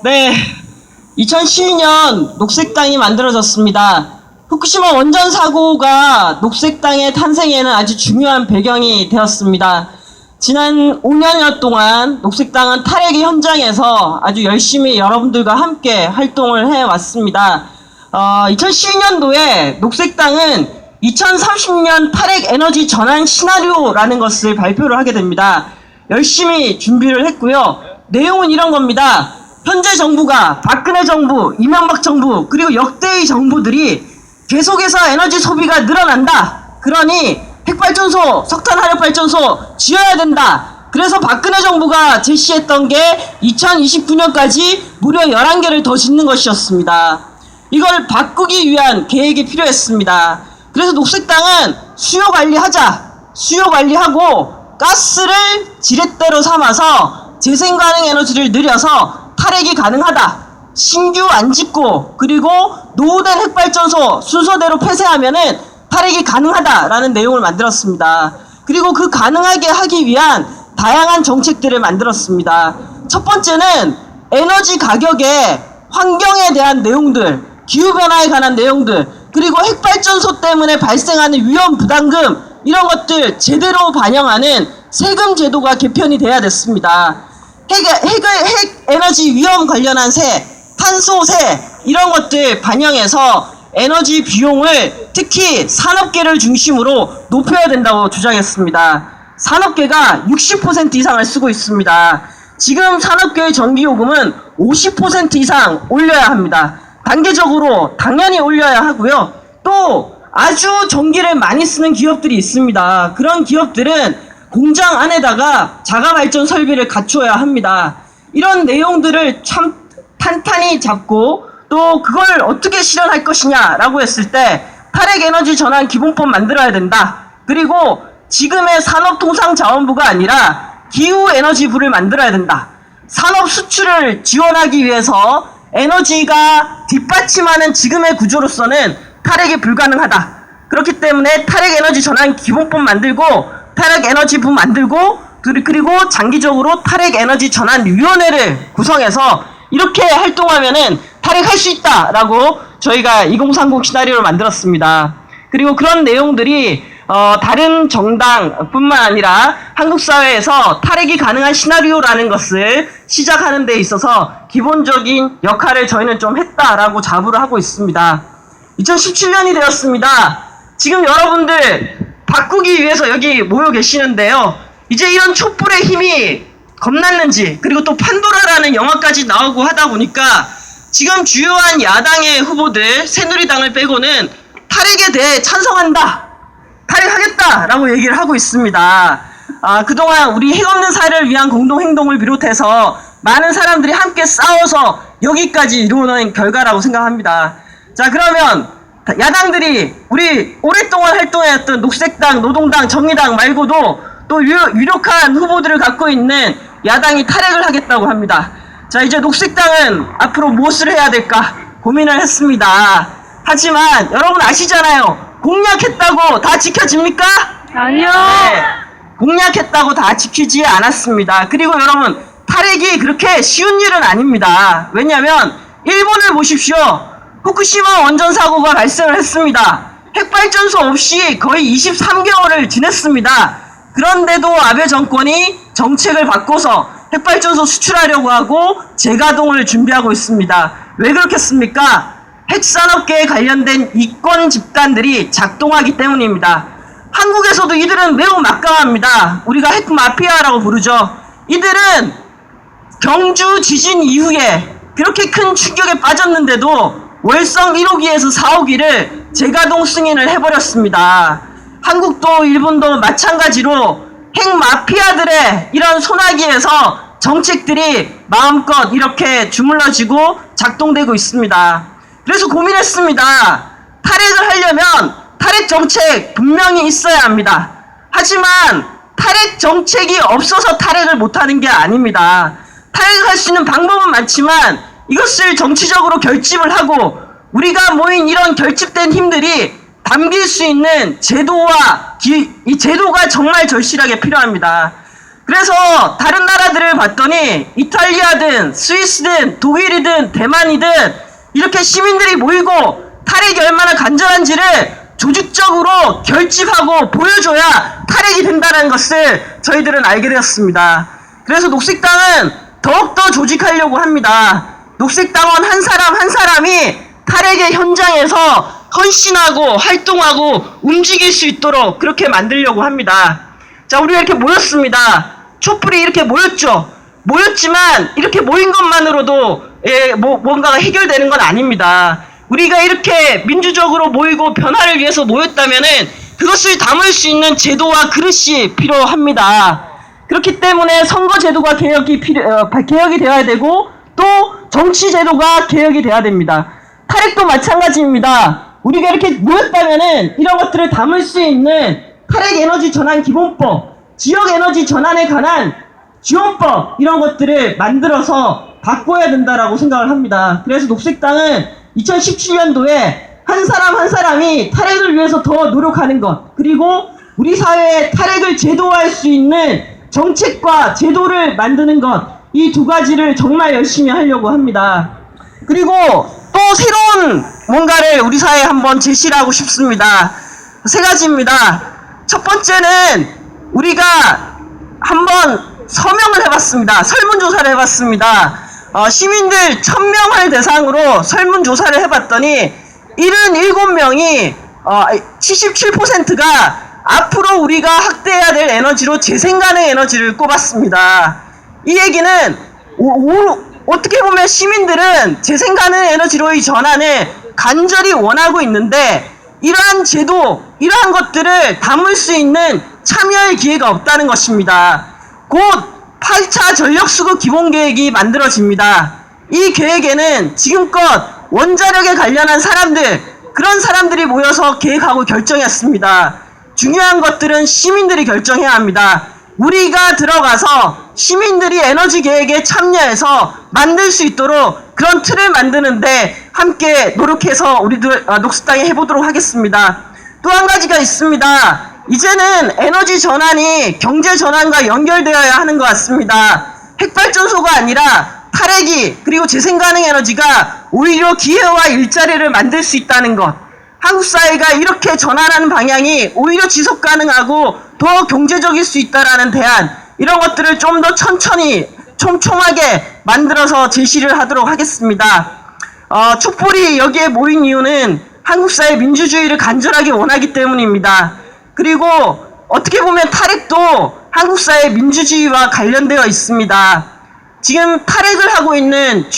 네, 2012년 녹색당이 만들어졌습니다. 후쿠시마 원전 사고가 녹색당의 탄생에는 아주 중요한 배경이 되었습니다. 지난 5년여 동안 녹색당은 탈핵의 현장에서 아주 열심히 여러분들과 함께 활동을 해왔습니다. 2012년도에 녹색당은 2030년 탈핵 에너지 전환 시나리오라는 것을 발표를 하게 됩니다. 열심히 준비를 했고요. 내용은 이런 겁니다. 현재 정부가 박근혜 정부, 이명박 정부, 그리고 역대의 정부들이 계속해서 에너지 소비가 늘어난다. 그러니 핵발전소, 석탄화력발전소 지어야 된다. 그래서 박근혜 정부가 제시했던 게 2029년까지 무려 11개를 더 짓는 것이었습니다. 이걸 바꾸기 위한 계획이 필요했습니다. 그래서 녹색당은 수요 관리하자. 수요 관리하고 가스를 지렛대로 삼아서 재생 가능 에너지를 늘려서 탈핵이 가능하다. 신규 안 짓고 그리고 노후된 핵발전소 순서대로 폐쇄하면은 탈핵이 가능하다라는 내용을 만들었습니다. 그리고 그 가능하게 하기 위한 다양한 정책들을 만들었습니다. 첫 번째는 에너지 가격의 환경에 대한 내용들, 기후변화에 관한 내용들, 그리고 핵발전소 때문에 발생하는 위험 부담금 이런 것들 제대로 반영하는 세금 제도가 개편이 돼야 됐습니다. 핵 에너지 위험 관련한 세, 탄소세 이런 것들 반영해서 에너지 비용을 특히 산업계를 중심으로 높여야 된다고 주장했습니다. 산업계가 60% 이상을 쓰고 있습니다. 지금 산업계의 전기요금은 50% 이상 올려야 합니다. 단계적으로 당연히 올려야 하고요. 또 아주 전기를 많이 쓰는 기업들이 있습니다. 그런 기업들은 공장 안에다가 자가발전 설비를 갖춰야 합니다. 이런 내용들을 참 탄탄히 잡고 또 그걸 어떻게 실현할 것이냐라고 했을 때 탈핵 에너지 전환 기본법 만들어야 된다. 그리고 지금의 산업통상자원부가 아니라 기후에너지부를 만들어야 된다. 산업 수출을 지원하기 위해서 에너지가 뒷받침하는 지금의 구조로서는 탈핵이 불가능하다. 그렇기 때문에 탈핵 에너지 전환 기본법 만들고 탈핵 에너지부 만들고 그리고 장기적으로 탈핵 에너지 전환 위원회를 구성해서 이렇게 활동하면은 탈핵할 수 있다라고 저희가 2030 시나리오를 만들었습니다. 그리고 그런 내용들이 다른 정당뿐만 아니라 한국 사회에서 탈핵이 가능한 시나리오라는 것을 시작하는 데 있어서 기본적인 역할을 저희는 좀 했다라고 자부를 하고 있습니다. 2017년이 되었습니다. 지금 여러분들 바꾸기 위해서 여기 모여 계시는데요. 이제 이런 촛불의 힘이 겁났는지 그리고 또 판도라라는 영화까지 나오고 하다 보니까 지금 주요한 야당의 후보들 새누리당을 빼고는 탈핵에 대해 찬성한다. 탈핵하겠다라고 얘기를 하고 있습니다. 그동안 우리 핵없는 사회를 위한 공동행동을 비롯해서 많은 사람들이 함께 싸워서 여기까지 이루어낸 결과라고 생각합니다. 자, 그러면 야당들이 우리 오랫동안 활동해왔던 녹색당, 노동당, 정의당 말고도 또 유력한 후보들을 갖고 있는 야당이 탈핵을 하겠다고 합니다. 자, 이제 녹색당은 앞으로 무엇을 해야 될까 고민을 했습니다. 하지만 여러분 아시잖아요. 공약했다고 다 지켜집니까? 아니요. 네, 공약했다고 다 지키지 않았습니다. 그리고 여러분 탈핵이 그렇게 쉬운 일은 아닙니다. 왜냐하면 일본을 보십시오. 후쿠시마 원전 사고가 발생을 했습니다. 핵발전소 없이 거의 23개월을 지냈습니다. 그런데도 아베 정권이 정책을 바꿔서 핵발전소 수출하려고 하고 재가동을 준비하고 있습니다. 왜 그렇겠습니까? 핵산업계에 관련된 이권 집단들이 작동하기 때문입니다. 한국에서도 이들은 매우 막강합니다. 우리가 핵마피아라고 부르죠. 이들은 경주 지진 이후에 그렇게 큰 충격에 빠졌는데도 월성 1호기에서 4호기를 재가동 승인을 해버렸습니다. 한국도 일본도 마찬가지로 핵마피아들의 이런 소나기에서 정책들이 마음껏 이렇게 주물러지고 작동되고 있습니다. 그래서 고민했습니다. 탈핵을 하려면 탈핵 정책 분명히 있어야 합니다. 하지만 탈핵 정책이 없어서 탈핵을 못하는 게 아닙니다. 탈핵을 할 수 있는 방법은 많지만 이것을 정치적으로 결집을 하고 우리가 모인 이런 결집된 힘들이 담길 수 있는 제도와 이 제도가 정말 절실하게 필요합니다. 그래서 다른 나라들을 봤더니 이탈리아든 스위스든 독일이든 대만이든 이렇게 시민들이 모이고 탈핵이 얼마나 간절한지를 조직적으로 결집하고 보여줘야 탈핵이 된다는 것을 저희들은 알게 되었습니다. 그래서 녹색당은 더욱더 조직하려고 합니다. 녹색당원 한 사람 한 사람이 탈핵의 현장에서 헌신하고 활동하고 움직일 수 있도록 그렇게 만들려고 합니다. 자, 우리가 이렇게 모였습니다. 촛불이 이렇게 모였죠. 모였지만 이렇게 모인 것만으로도 뭔가가 해결되는 건 아닙니다. 우리가 이렇게 민주적으로 모이고 변화를 위해서 모였다면은 그것을 담을 수 있는 제도와 그릇이 필요합니다. 그렇기 때문에 선거제도가 개혁이 되어야 되고 또 정치제도가 개혁이 돼야 됩니다. 탈핵도 마찬가지입니다. 우리가 이렇게 모였다면은 이런 것들을 담을 수 있는 탈핵 에너지 전환 기본법, 지역 에너지 전환에 관한 지원법 이런 것들을 만들어서 바꿔야 된다라고 생각을 합니다. 그래서 녹색당은 2017년도에 한 사람 한 사람이 탈핵을 위해서 더 노력하는 것, 그리고 우리 사회의 탈핵을 제도화할 수 있는 정책과 제도를 만드는 것, 이 두 가지를 정말 열심히 하려고 합니다. 그리고 또 새로운 뭔가를 우리 사회에 한번 제시를 하고 싶습니다. 세 가지입니다. 첫 번째는 우리가 한번 서명을 해봤습니다. 설문조사를 해봤습니다. 시민들 1000명을 대상으로 설문조사를 해봤더니 77명이 77%가 앞으로 우리가 확대해야 될 에너지로 재생가능 에너지를 꼽았습니다. 이 얘기는 어떻게 보면 시민들은 재생가능 에너지로의 전환을 간절히 원하고 있는데 이러한 제도, 이러한 것들을 담을 수 있는 참여의 기회가 없다는 것입니다. 곧 8차 전력수급 기본계획이 만들어집니다. 이 계획에는 지금껏 원자력에 관련한 사람들, 그런 사람들이 모여서 계획하고 결정했습니다. 중요한 것들은 시민들이 결정해야 합니다. 우리가 들어가서 시민들이 에너지 계획에 참여해서 만들 수 있도록 그런 틀을 만드는데 함께 노력해서 우리들 녹색당이 해보도록 하겠습니다. 또 한 가지가 있습니다. 이제는 에너지 전환이 경제 전환과 연결되어야 하는 것 같습니다. 핵발전소가 아니라 탈핵이 그리고 재생가능 에너지가 오히려 기회와 일자리를 만들 수 있다는 것, 한국 사회가 이렇게 전환하는 방향이 오히려 지속 가능하고 더 경제적일 수 있다라는 대안, 이런 것들을 좀 더 천천히 촘촘하게 만들어서 제시를 하도록 하겠습니다. 촛불이 여기에 모인 이유는 한국 사회 민주주의를 간절하게 원하기 때문입니다. 그리고 어떻게 보면 탈핵도 한국 사회 민주주의와 관련되어 있습니다. 지금 탈핵을 하고 있는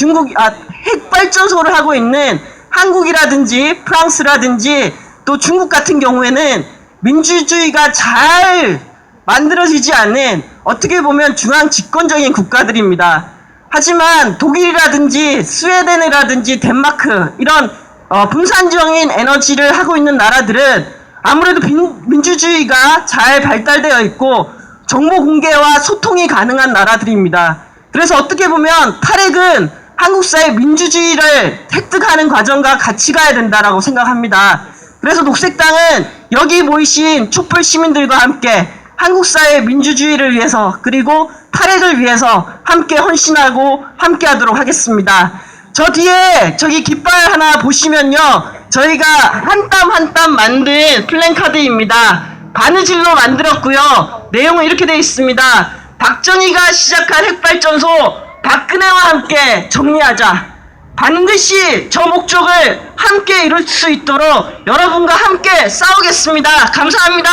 핵발전소를 하고 있는 한국이라든지 프랑스라든지 또 중국 같은 경우에는 민주주의가 잘 만들어지지 않는 어떻게 보면 중앙 집권적인 국가들입니다. 하지만 독일이라든지 스웨덴이라든지 덴마크 이런 분산적인 에너지를 하고 있는 나라들은 아무래도 민주주의가 잘 발달되어 있고 정보 공개와 소통이 가능한 나라들입니다. 그래서 어떻게 보면 탈핵은 한국 사회 민주주의를 획득하는 과정과 같이 가야 된다라고 생각합니다. 그래서 녹색당은 여기 모이신 촛불 시민들과 함께 한국 사회의 민주주의를 위해서 그리고 탈핵을 위해서 함께 헌신하고 함께 하도록 하겠습니다. 저 뒤에 저기 깃발 하나 보시면요, 저희가 한 땀 한 땀 만든 플랜카드입니다. 바느질로 만들었고요. 내용은 이렇게 되어 있습니다. 박정희가 시작한 핵발전소 박근혜와 함께 정리하자. 반드시 저 목적을 함께 이룰 수 있도록 여러분과 함께 싸우겠습니다. 감사합니다.